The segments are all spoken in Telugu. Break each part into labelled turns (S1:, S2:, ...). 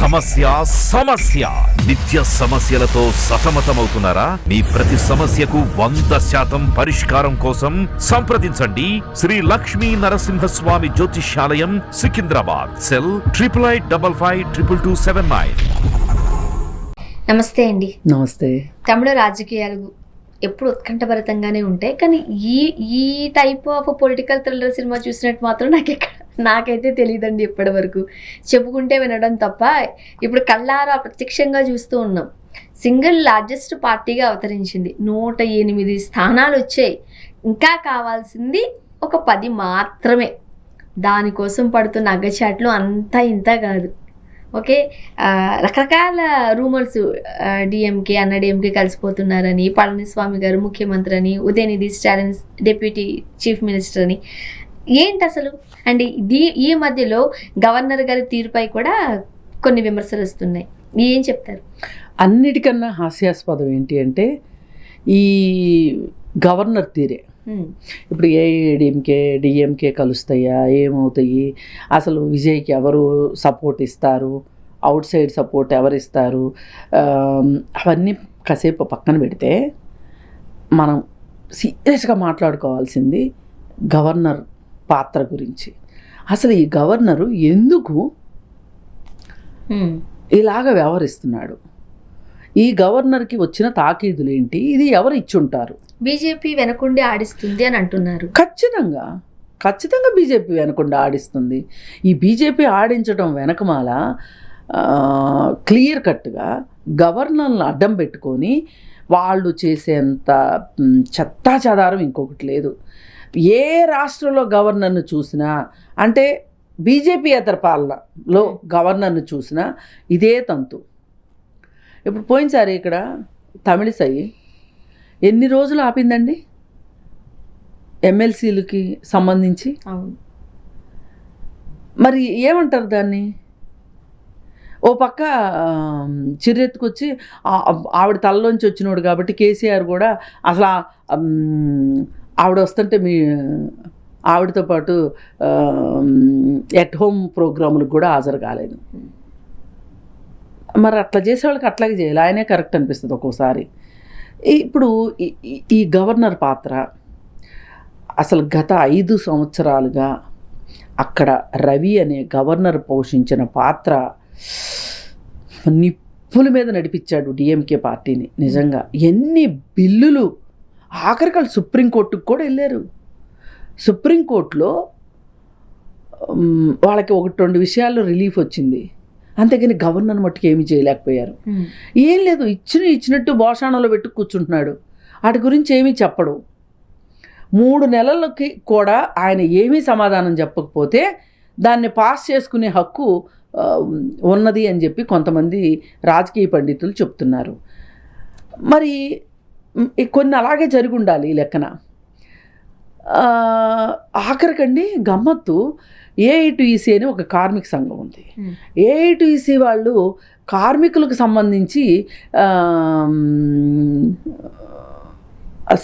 S1: సమస్య సమస్య నిత్య సమస్యలతో సతమతమవుతున్నారా? మీ ప్రతి సమస్యకు 100% పరిష్కారం కోసం సంప్రదించండి శ్రీ లక్ష్మీ నరసింహస్వామి జ్యోతిష్యాలయం, సికింద్రాబాద్. సెల్ 8855522279.
S2: నమస్తే అండి.
S3: నమస్తే.
S2: తమిళ రాజకీయాలు ఎప్పుడు ఉత్కంఠభరితంగానే ఉంటాయి, కానీ ఈ type of political thriller cinema చూసినట్టు మాత్రం నాకైతే తెలియదండి ఇప్పటి వరకు. చెప్పుకుంటే వినడం తప్ప ఇప్పుడు కళ్ళారా ప్రత్యక్షంగా చూస్తూ ఉన్నాం. సింగిల్ లార్జెస్ట్ పార్టీగా అవతరించింది. 108 స్థానాలు వచ్చాయి. ఇంకా కావాల్సింది ఒక 10 మాత్రమే. దానికోసం పడుతున్న అగ్గచాట్లు అంతా ఇంత కాదు. ఓకే, రకరకాల రూమర్స్, డిఎంకే అన్నాడీఎంకే కలిసిపోతున్నారని, పళనిస్వామి గారు ముఖ్యమంత్రి అని, Udhayanidhi Stalin deputy chief minister అని. ఏంటి అసలు? అండ్ ఈ మధ్యలో గవర్నర్ గారి తీరుపై కూడా కొన్ని విమర్శలు వస్తున్నాయి. ఏం చెప్తారు?
S3: అన్నిటికన్నా హాస్యాస్పదం ఏంటి అంటే ఈ గవర్నర్ తీరే. ఇప్పుడు ఏఐడిఎంకే డిఎంకే కలుస్తాయా, ఏమవుతాయి, అసలు విజయ్కి ఎవరు సపోర్ట్ ఇస్తారు, అవుట్ సైడ్ సపోర్ట్ ఎవరు ఇస్తారు, అవన్నీ కాసేపు పక్కన పెడితే మనం సీరియస్గా మాట్లాడుకోవాల్సింది గవర్నర్ పాత్ర గురించి. అసలు ఈ గవర్నరు ఎందుకు ఇలాగ వ్యవహరిస్తున్నాడు? ఈ గవర్నర్కి వచ్చిన తాకీదులు ఏంటి? ఇది ఎవరు ఇచ్చుంటారు?
S2: బీజేపీ వెనకుండి ఆడిస్తుంది అని అంటున్నారు.
S3: ఖచ్చితంగా బీజేపీ వెనకుండా ఆడిస్తుంది. ఈ బీజేపీ ఆడించడం వెనకమాల క్లియర్ కట్గా గవర్నర్లను అడ్డం పెట్టుకొని వాళ్ళు చేసేంత చెత్తా చెదారం ఇంకొకటి లేదు. ఏ రాష్ట్రంలో గవర్నర్ను చూసినా, అంటే బీజేపీయేతర పాలనలో గవర్నర్ను చూసినా ఇదే తంతు. ఇప్పుడు పోయినసారి ఇక్కడ తమిళిసై ఎన్ని రోజులు ఆపిందండి ఎమ్మెల్సీలకి సంబంధించి? మరి ఏమంటారు దాన్ని? ఓ పక్క చిర్రెత్తుకొచ్చి ఆవిడ తలలోంచి వచ్చినోడు కాబట్టి కేసీఆర్ కూడా అసలు ఆవిడ వస్తుంటే ఆవిడతో పాటు ఎట్ హోమ్ ప్రోగ్రాములకు కూడా హాజరు కాలేదు. మరి అట్లా చేసేవాళ్ళకి అట్లాగే చేయాలి. ఆయనే కరెక్ట్ అనిపిస్తుంది ఒక్కోసారి. ఇప్పుడు ఈ గవర్నర్ పాత్ర అసలు గత 5 సంవత్సరాలుగా అక్కడ రవి అనే గవర్నర్ పోషించిన పాత్ర నిప్పుల మీద నడిపించాడు డిఎంకే పార్టీని. నిజంగా ఎన్ని బిల్లులు, ఆఖరికి సుప్రీంకోర్టుకు కూడా వెళ్ళారు. సుప్రీంకోర్టులో వాళ్ళకి 1-2 విషయాల్లో రిలీఫ్ వచ్చింది, అంతేగాని గవర్నర్ మట్టుకు ఏమీ చేయలేకపోయారు. ఏం లేదు, ఇచ్చినట్టు భోషాణంలో పెట్టి కూర్చుంటున్నాడు. వాటి గురించి ఏమీ చెప్పడు. 3 నెలలకి కూడా ఆయన ఏమీ సమాధానం చెప్పకపోతే దాన్ని పాస్ చేసుకునే హక్కు ఉన్నది అని చెప్పి కొంతమంది రాజకీయ పండితులు చెప్తున్నారు. మరి కొన్ని అలాగే జరిగి ఉండాలి ఈ లెక్కన. ఆఖరికండి గమ్మత్తు, ఏఐటీసీ అని ఒక కార్మిక సంఘం ఉంది. ఏఐటీసీ వాళ్ళు కార్మికులకు సంబంధించి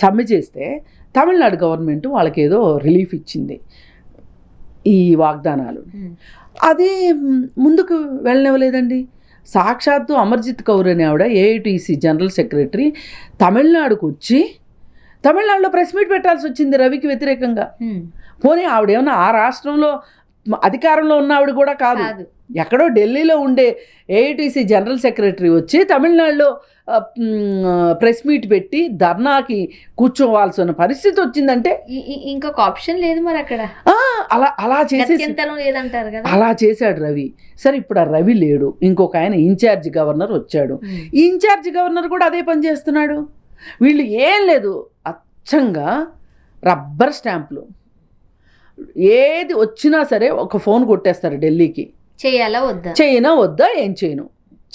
S3: సమ్మె చేస్తే తమిళనాడు గవర్నమెంట్ వాళ్ళకి ఏదో రిలీఫ్ ఇచ్చింది ఈ వాగ్దానాలు. అది ముందుకు వెళ్ళనివ్వలేదండి. సాక్షాత్తు అమర్జిత్ కౌర్ అనే ఆవిడ ఏఐటీసీ జనరల్ సెక్రటరీ తమిళనాడుకు వచ్చి తమిళనాడులో ప్రెస్ మీట్ పెట్టాల్సి వచ్చింది రవికి వ్యతిరేకంగా. పోనీ ఆవిడేమన్నా ఆ రాష్ట్రంలో అధికారంలో ఉన్న ఆవిడ కూడా కాదు, ఎక్కడో ఢిల్లీలో ఉండే ఏఐటీసీ జనరల్ సెక్రటరీ వచ్చి తమిళనాడులో ప్రెస్ మీట్ పెట్టి ధర్నాకి కూర్చోవాల్సిన పరిస్థితి వచ్చిందంటే
S2: ఇంకొక ఆప్షన్ లేదు మరి అక్కడ.
S3: అలా చేసి
S2: లేదంటారు కదా,
S3: అలా చేశాడు రవి. సరే, ఇప్పుడు ఆ రవి లేడు, ఇంకొక ఆయన ఇన్ఛార్జ్ గవర్నర్ వచ్చాడు. ఈ ఇన్ఛార్జ్ గవర్నర్ కూడా అదే పని చేస్తున్నాడు. వీళ్ళు ఏం లేదు, అచ్చంగా రబ్బర్ స్టాంపులు. ఏది వచ్చినా సరే ఒక ఫోన్ కొట్టేస్తారు ఢిల్లీకి.
S2: చేయాలా వద్దా,
S3: చేయనా వద్దా, ఏం చేయను,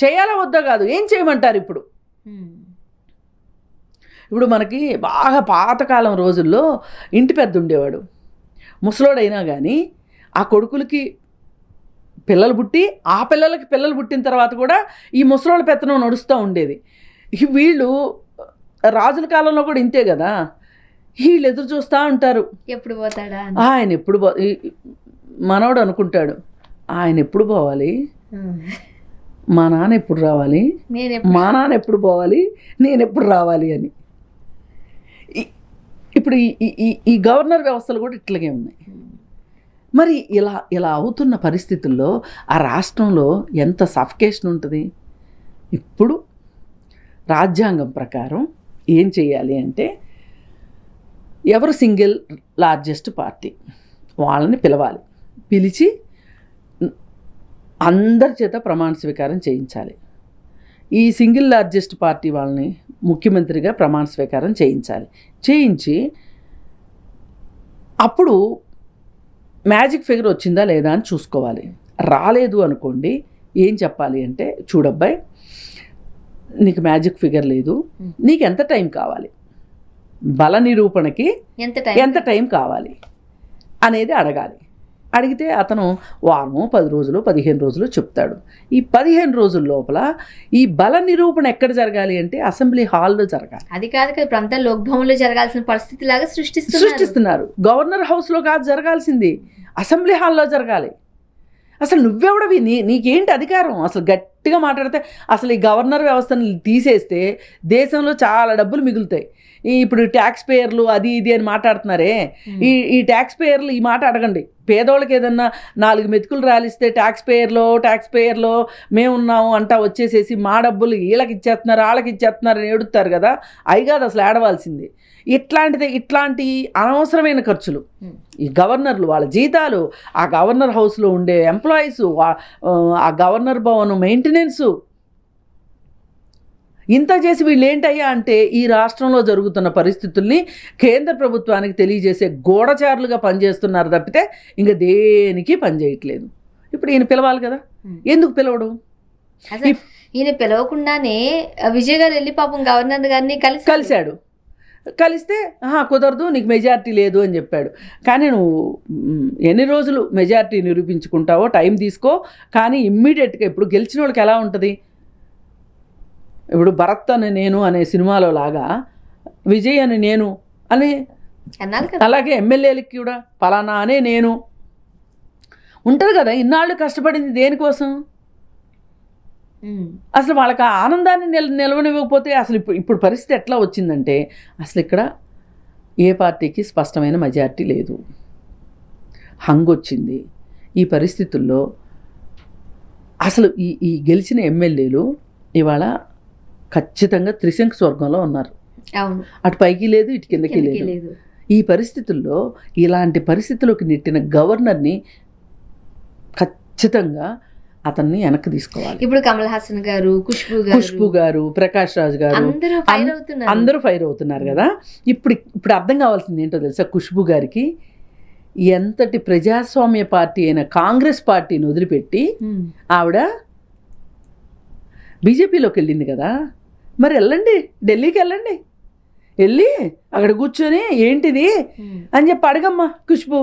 S3: చేయాలా వద్దా కాదు, ఏం చేయమంటారు ఇప్పుడు. ఇప్పుడు మనకి బాగా పాతకాలం రోజుల్లో ఇంటి పెద్ద ఉండేవాడు, ముసలోడైనా కానీ ఆ కొడుకులకి పిల్లలు పుట్టి ఆ పిల్లలకి పిల్లలు పుట్టిన తర్వాత కూడా ఈ ముసలోళ్ళ పెత్తనం నడుస్తూ ఉండేది. వీళ్ళు రాజుల కాలంలో కూడా ఇంతే కదా, వీళ్ళు ఎదురు చూస్తూ ఉంటారు
S2: ఎప్పుడు పోతాడా
S3: ఆయన, ఎప్పుడు మనోడు అనుకుంటాడు ఆయన ఎప్పుడు పోవాలి, మా నాన్న ఎప్పుడు రావాలి, మా నాన్న ఎప్పుడు పోవాలి, నేను ఎప్పుడు రావాలి అని. ఇప్పుడు ఈ గవర్నర్ వ్యవస్థలు కూడా ఇట్లాగే ఉన్నాయి. మరి ఇలా అవుతున్న పరిస్థితుల్లో ఆ రాష్ట్రంలో ఎంత సఫికేషన్ ఉంటుంది. ఇప్పుడు రాజ్యాంగం ప్రకారం ఏం చేయాలి అంటే, ఎవరు సింగిల్ లార్జెస్ట్ పార్టీ వాళ్ళని పిలవాలి, పిలిచి అందరి చేత ప్రమాణ స్వీకారం చేయించాలి. ఈ సింగిల్ లార్జెస్ట్ పార్టీ వాళ్ళని ముఖ్యమంత్రిగా ప్రమాణ స్వీకారం చేయించి అప్పుడు మ్యాజిక్ ఫిగర్ వచ్చిందా లేదా అని చూసుకోవాలి. రాలేదు అనుకోండి, ఏం చెప్పాలి అంటే, చూడబ్బాయి నీకు మ్యాజిక్ ఫిగర్ లేదు, నీకు ఎంత టైం కావాలి, బల నిరూపణకి ఎంత టైం కావాలి అనేది అడగాలి. అడిగితే అతను వారము 10 రోజులు 15 రోజులు చెప్తాడు. ఈ 15 రోజుల లోపల ఈ బల నిరూపణ ఎక్కడ జరగాలి అంటే అసెంబ్లీ హాల్లో జరగాలి.
S2: అది కాదు కదా, ఇప్పుడు అంతా లోక్ భవన్లో జరగాల్సిన పరిస్థితి లాగా
S3: సృష్టిస్తున్నారు. గవర్నర్ హౌస్లో కాదు జరగాల్సింది, అసెంబ్లీ హాల్లో జరగాలి. అసలు నువ్వెవడవి, నీకేంటి అధికారం? అసలు గట్టిగా మాట్లాడితే అసలు ఈ గవర్నర్ వ్యవస్థను తీసేస్తే దేశంలో చాలా డబ్బులు మిగులుతాయి. ఇప్పుడు ట్యాక్స్ పేయర్లు అది ఇది అని మాట్లాడుతున్నారే, ఈ ట్యాక్స్ పేయర్లు ఈ మాట అడగండి. పేదోళ్ళకి ఏదన్నా 4 మెతుకులు రాలిస్తే ట్యాక్స్ పేయర్లో మేమున్నాము అంటా వచ్చేసేసి మా డబ్బులు వీళ్ళకి ఇచ్చేస్తున్నారు వాళ్ళకి ఇచ్చేస్తున్నారు అని ఏడుస్తారు కదా. అవి కాదు అసలు ఏడవాల్సింది. ఇట్లాంటి అనవసరమైన ఖర్చులు, ఈ గవర్నర్లు వాళ్ళ జీతాలు, ఆ గవర్నర్ హౌస్లో ఉండే ఎంప్లాయీస్, ఆ గవర్నర్ భవన్ మెయింటెనెన్సు, ఇంత చేసి వీళ్ళు ఏంటయ్యా అంటే ఈ రాష్ట్రంలో జరుగుతున్న పరిస్థితుల్ని కేంద్ర ప్రభుత్వానికి తెలియజేసే గూఢచారులుగా పనిచేస్తున్నారు తప్పితే ఇంకా దేనికి పనిచేయట్లేదు. ఇప్పుడు ఈయన పిలవాలి కదా, ఎందుకు పిలవడు?
S2: ఈయన పిలవకుండానే విజయ్ గారు వెళ్ళి పాపం గవర్నర్ గారిని
S3: కలిశాడు. కలిస్తే కుదరదు, నీకు మెజారిటీ లేదు అని చెప్పాడు. కానీ నువ్వు ఎన్ని రోజులు మెజారిటీ నిరూపించుకుంటావో టైం తీసుకో, కానీ ఇమ్మీడియట్గా ఇప్పుడు గెలిచిన వాళ్ళకి ఎలా ఉంటుంది, ఇప్పుడు భరత్ అని నేను అనే సినిమాలో లాగా విజయ్ అని నేను అని, అలాగే ఎమ్మెల్యేలకి కూడా పలానా అనే నేను ఉంటుంది కదా. ఇన్నాళ్ళు కష్టపడింది దేనికోసం? అసలు వాళ్ళకి ఆ ఆనందాన్ని నిలవనివ్వకపోతే అసలు ఇప్పుడు పరిస్థితి ఎట్లా వచ్చిందంటే, అసలు ఇక్కడ ఏ పార్టీకి స్పష్టమైన మెజారిటీ లేదు, హంగొచ్చింది. ఈ పరిస్థితుల్లో అసలు ఈ గెలిచిన ఎమ్మెల్యేలు ఇవాళ ఖచ్చితంగా త్రిశంకు స్వర్గంలో ఉన్నారు. అటు పైకి లేదు, ఇటు కిందకి లేదు. ఈ పరిస్థితుల్లో ఇలాంటి పరిస్థితుల్లోకి నెట్టిన గవర్నర్ని ఖచ్చితంగా అతన్ని వెనక్కి తీసుకోవాలి.
S2: ఇప్పుడు కమల్ హాసన్ గారు, ఖుష్బు గారు,
S3: ప్రకాష్ రాజ్ గారు అందరూ ఫైర్ అవుతున్నారు కదా. ఇప్పుడు అర్థం కావాల్సింది ఏంటో తెలుసా, ఖుష్బు గారికి ఎంతటి ప్రజాస్వామ్య పార్టీ అయిన కాంగ్రెస్ పార్టీని వదిలిపెట్టి ఆవిడ బీజేపీలోకి వెళ్ళింది కదా. మరి వెళ్ళండి, ఢిల్లీకి వెళ్ళండి, వెళ్ళి అక్కడ కూర్చొని ఏంటిది అని చెప్పి అడగమ్మా ఖుష్బు.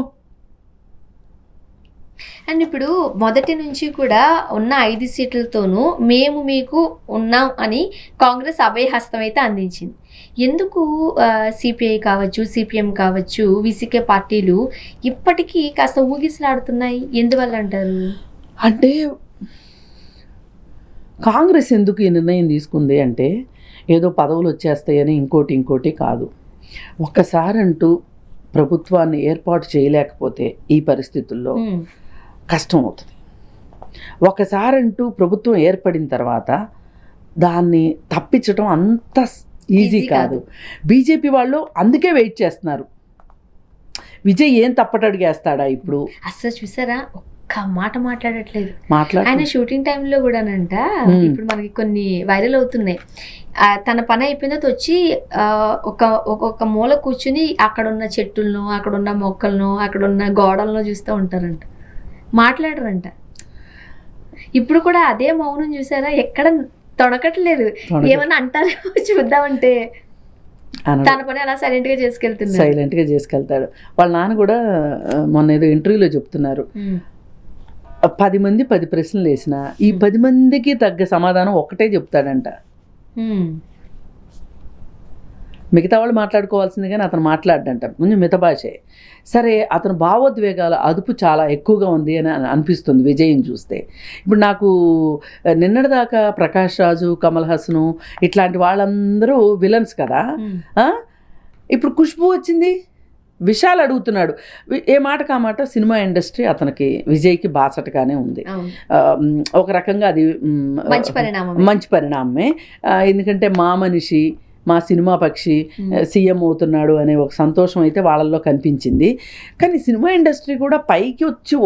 S2: అండ్ ఇప్పుడు మొదటి నుంచి కూడా ఉన్న 5 సీట్లతోనూ మేము మీకు ఉన్నాం అని కాంగ్రెస్ అభయహస్తం అయితే అందించింది. ఎందుకు సిపిఐ కావచ్చు, సిపిఎం కావచ్చు, విసికే పార్టీలు ఇప్పటికీ కాస్త ఊగిసలాడుతున్నాయి? ఎందువల్ల అంటారు?
S3: అంటే కాంగ్రెస్ ఎందుకు ఈ నిర్ణయం తీసుకుంది అంటే, ఏదో పదవులు వచ్చేస్తాయని ఇంకోటి కాదు. ఒక్కసారంటూ ప్రభుత్వాన్ని ఏర్పాటు చేయలేకపోతే ఈ పరిస్థితుల్లో కష్టం అవుతుంది. ఒకసారంటూ ప్రభుత్వం ఏర్పడిన తర్వాత దాన్ని తప్పించడం అంత ఈజీ కాదు. బీజేపీ వాళ్ళు అందుకే వెయిట్ చేస్తున్నారు, విజయ్ ఏం తప్పటడిగేస్తాడా ఇప్పుడు.
S2: అసలు చూసారా, ఒక్క మాట మాట్లాడట్లేదు. ఆయన షూటింగ్ టైంలో కూడానంట, ఇప్పుడు మనకి కొన్ని వైరల్ అవుతున్నాయి, తన పని అయిపోయిన వచ్చి ఒక మూల కూర్చుని అక్కడున్న చెట్టులను, అక్కడున్న మొక్కలను, అక్కడున్న గోడలను చూస్తూ ఉంటారంట, మాట్లాడరంట. ఇప్పుడు కూడా అదే మౌనం చూసారా, ఎక్కడ తొడకట్లేదు. ఏమన్నా అంటారు చూద్దామంటే తన పని అలా సైలెంట్గా
S3: చేసుకెళ్తాడు. వాళ్ళ నాన్న కూడా మొన్న ఏదో ఇంటర్వ్యూలో చెప్తున్నారు, 10 మంది 10 ప్రశ్నలు వేసిన ఈ 10 మందికి తగ్గ సమాధానం ఒకటే చెప్తాడంట. మిగతా వాళ్ళు మాట్లాడుకోవాల్సింది కానీ అతను మాట్లాడంట, కొంచెం మితభాషే. సరే, అతను భావోద్వేగాల అదుపు చాలా ఎక్కువగా ఉంది అని అనిపిస్తుంది విజయ్ని చూస్తే. ఇప్పుడు నాకు నిన్నటిదాకా ప్రకాష్ రాజు, కమల్ హాసను ఇట్లాంటి వాళ్ళందరూ విలన్స్ కదా. ఇప్పుడు ఖుష్బూ వచ్చింది, విశాల్ అడుగుతున్నాడు. ఏ మాటకు ఆ మాట సినిమా ఇండస్ట్రీ అతనికి విజయ్కి బాసటగానే ఉంది. ఒక రకంగా అది మంచి పరిణామమే. ఎందుకంటే మా మనిషి, మా సినిమా పక్షి సీఎం అవుతున్నాడు అనే ఒక సంతోషం అయితే వాళ్ళల్లో కనిపించింది. కానీ సినిమా ఇండస్ట్రీ కూడా పైకి వచ్చి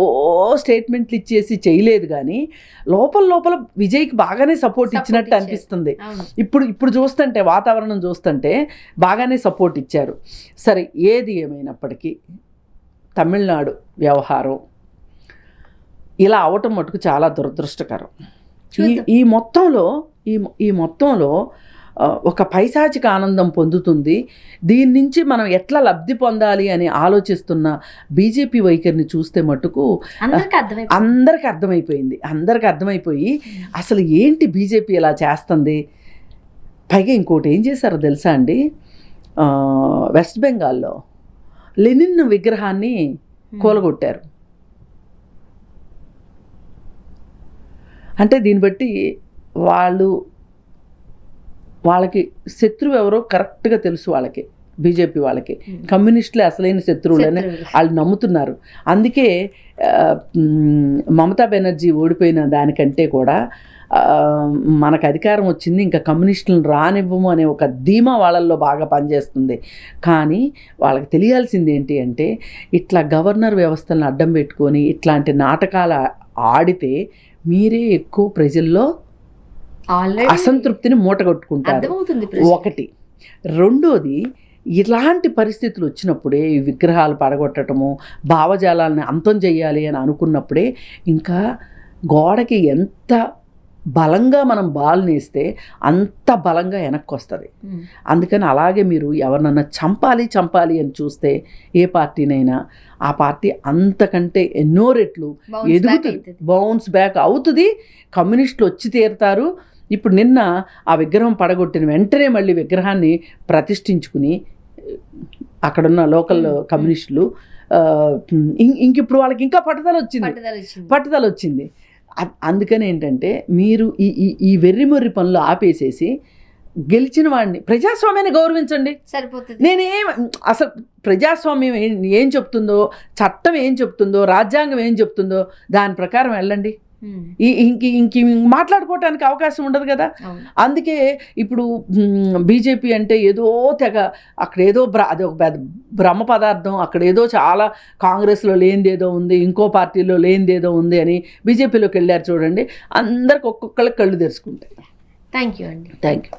S3: స్టేట్మెంట్లు ఇచ్చేసి చేయలేదు, కానీ లోపల విజయ్కి బాగానే సపోర్ట్ ఇచ్చినట్టు అనిపిస్తుంది. ఇప్పుడు చూస్తుంటే, వాతావరణం చూస్తుంటే బాగానే సపోర్ట్ ఇచ్చారు. సరే, ఏది ఏమైనప్పటికీ తమిళనాడు వ్యవహారం ఇలా అవటం మటుకు చాలా దురదృష్టకరం. ఈ మొత్తంలో ఒక పైశాచిక ఆనందం పొందుతుంది. దీని నుంచి మనం ఎట్లా లబ్ధి పొందాలి అని ఆలోచిస్తున్న బీజేపీ వైఖరిని చూస్తే మటుకు అందరికి అర్థమైపోయి అసలు ఏంటి బీజేపీ ఇలా చేస్తుంది. పైగా ఇంకోటి ఏం చేశారో తెలుసా అండి, వెస్ట్ బెంగాల్లో లెనిన్ విగ్రహాన్ని కూలగొట్టారు. అంటే దీన్ని బట్టి వాళ్ళకి శత్రువు ఎవరో కరెక్ట్గా తెలుసు వాళ్ళకి, బీజేపీ వాళ్ళకి. కమ్యూనిస్టులే అసలైన శత్రువులని వాళ్ళు నమ్ముతున్నారు. అందుకే మమతా బెనర్జీ ఓడిపోయిన దానికంటే కూడా మనకు అధికారం వచ్చింది, ఇంకా కమ్యూనిస్టులను రానివ్వము అనే ఒక ధీమా వాళ్ళల్లో బాగా పనిచేస్తుంది. కానీ వాళ్ళకి తెలియాల్సింది ఏంటి అంటే, ఇట్లా గవర్నర్ వ్యవస్థలను అడ్డం పెట్టుకొని ఇట్లాంటి నాటకాలు ఆడితే మీరే ఎక్కువ ప్రజల్లో అసంతృప్తిని మూటగొట్టుకుంటారు. ఒకటి. రెండోది, ఇలాంటి పరిస్థితులు వచ్చినప్పుడే ఈ విగ్రహాలు పడగొట్టడము, భావజాలాన్ని అంతం చేయాలి అని అనుకున్నప్పుడే ఇంకా గోడకి ఎంత బలంగా మనం బాల్ నేస్తే అంత బలంగా వెనక్కి వస్తుంది. అందుకని అలాగే మీరు ఎవరినన్నా చంపాలి అని చూస్తే ఏ పార్టీనైనా ఆ పార్టీ అంతకంటే ఎన్నో రెట్లు ఎదుగుతుంది, బౌన్స్ బ్యాక్ అవుతుంది. కమ్యూనిస్టులు వచ్చి తీరుతారు. ఇప్పుడు నిన్న ఆ విగ్రహం పడగొట్టిన వెంటనే మళ్ళీ విగ్రహాన్ని ప్రతిష్ఠించుకుని అక్కడున్న లోకల్ కమ్యూనిస్టులు ఇంకిప్పుడు వాళ్ళకి ఇంకా పట్టుదల వచ్చింది. అందుకని ఏంటంటే, మీరు ఈ వెర్రిమొర్రి పనులు ఆపేసేసి గెలిచిన వాడిని, ప్రజాస్వామ్యాన్ని గౌరవించండి, సరిపోతుంది. అసలు ప్రజాస్వామ్యం ఏం చెప్తుందో, చట్టం ఏం చెప్తుందో, రాజ్యాంగం ఏం చెప్తుందో దాని ప్రకారం వెళ్ళండి. ఇంక మాట్లాడుకోవటానికి అవకాశం ఉండదు కదా. అందుకే ఇప్పుడు బీజేపీ అంటే ఏదో తెగ అక్కడేదో అది ఒక పెద్ద బ్రహ్మ పదార్థం, అక్కడేదో చాలా కాంగ్రెస్లో లేనిదేదో ఉంది, ఇంకో పార్టీలో లేనిదేదో ఉంది అని బీజేపీలోకి వెళ్ళారు చూడండి. అందరికి ఒక్కొక్కళ్ళకి కళ్ళు తెరుచుకుంటాయి.
S2: థ్యాంక్ యూ అండి.
S3: Thank you.